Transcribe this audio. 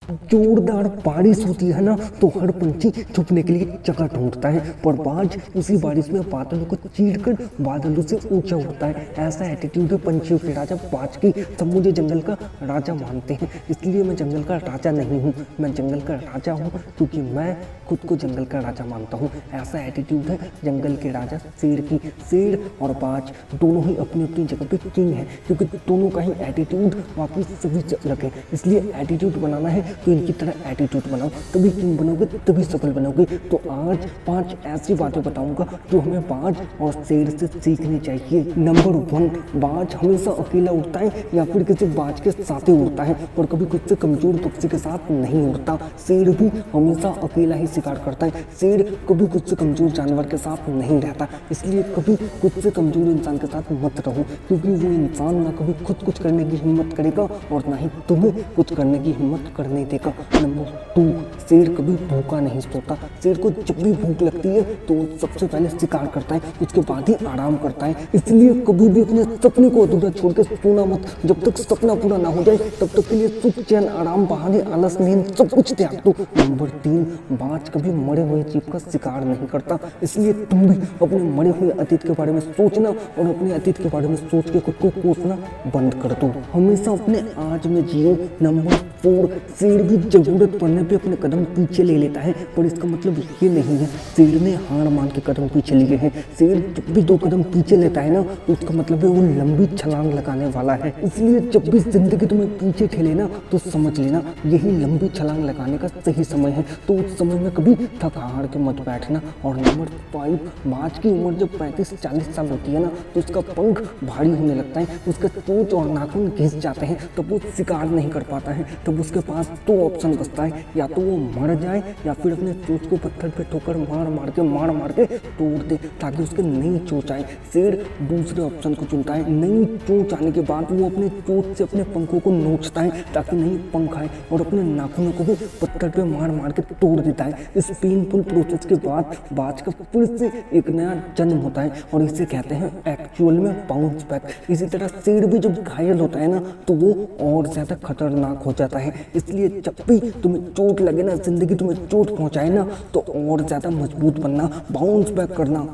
जोरदार बारिश होती है ना तो हर पंछी छुपने के लिए जगह ढूंढता है, पर बाज उसी बारिश में बादलों को चीरकर बादलों से ऊंचा उड़ता है। ऐसा एटीट्यूड है पंछियों के राजा बाज की। सब मुझे जंगल का राजा मानते हैं, इसलिए मैं जंगल का राजा नहीं हूँ, मैं जंगल का राजा हूँ क्योंकि मैं खुद को जंगल का राजा मानता हूँ। ऐसा एटीट्यूड है जंगल के राजा शेर की। शेर और बाज दोनों ही अपनी अपनी जगह पे किंग है, क्योंकि दोनों का ही एटीट्यूड बाकी सभी से अलग है। इसलिए एटीट्यूड बनाना है तो इनकी तरह एटीट्यूड बनाओ, तभी किंग बनोगे, तभी सफल बनोगे। तो आज 5 ऐसी बातें बताऊंगा जो हमें बाज और शेर से सीखनी चाहिए। नंबर 1, बाज हमेशा अकेला उड़ता है या फिर किसी बाज के साथ ही उड़ता है, पर कभी खुद से कमजोर पक्षी के साथ नहीं उड़ता। शेर भी हमेशा अकेला ही शिकार करता है, शेर कभी खुद से कमजोर जानवर के साथ नहीं रहता। इसलिए कभी खुद से कमजोर इंसान के साथ मत रहो, क्योंकि वो इंसान ना कभी खुद कुछ करने की हिम्मत करेगा और ना ही तुम्हें कुछ करने की हिम्मत करने देगा। नंबर 2, शेर कभी भूखा नहीं सोता। शेर को जब भी भूख लगती है तो सबसे पहले शिकार करता है, उसके बाद ही आराम करता है। इसलिए कभी भी अपने सपने को अधूरा छोड़ के सोना मत। जब तक सपना पूरा ना हो जाए तब तक के लिए सुख, चैन, आराम, बहाने, आलस, नींद सब कुछ त्याग दो। नंबर 3, बाज कभी मरे हुए जीव का शिकार नहीं करता। इसलिए तुम भी अपने मरे हुए अतीत के बारे में सोचना और अपने अतीत के बारे में सोच के खुद को कोसना बंद कर दो। हमेशा अपने आज में जियो। नंबर 4, शेर भी जरूरत पड़ने पे अपने कदम पीछे ले लेता है, पर इसका मतलब ये नहीं है शेर ने हार मान के कदम पीछे लिए हैं। शेर जब भी 2 कदम पीछे लेता है ना तो उसका मतलब है वो लंबी छलांग लगाने वाला है। इसलिए जब भी जिंदगी तुम्हें पीछे ठेले ना तो समझ लेना यही लंबी छलांग लगाने का सही समय है। तो उस समय में कभी थक हार के मत बैठना। और नंबर 5, बाज की उम्र जब 35-40 साल होती है ना तो उसका पंख भारी होने लगता है, उसका चोंच और नाखून घिस जाते हैं, तब वो शिकार नहीं कर पाता है। तब उसके पास 2 ऑप्शन बचता है, या तो वो मर जाए या फिर अपने चोंच को पत्थर पे ठोकर मार मार के तोड़ दे ताकि उसके नई चोंच आए। शेर दूसरे ऑप्शन को चुनता है। नई चोंच आने के बाद वो अपने चोंच से अपने पंखों को नोचता है ताकि नई पंख आए और अपने नाखूनों को भी पत्थर पे मार के तोड़ देता है। इस पेनफुल प्रोसेस के बाद बाज का फिर से एक नया जन्म होता है और इसे कहते हैं एक्चुअल में बाउंस बैक। इसी तरह शेर भी जब घायल होता है ना तो वो और ज्यादा खतरनाक हो जाता है। इसलिए जब भी तुम्हें चोट लगे ना, जिंदगी तुम्हें चोट पहुंचाए ना, तो और ज्यादा मजबूत बनना, बाउंस बैक करना।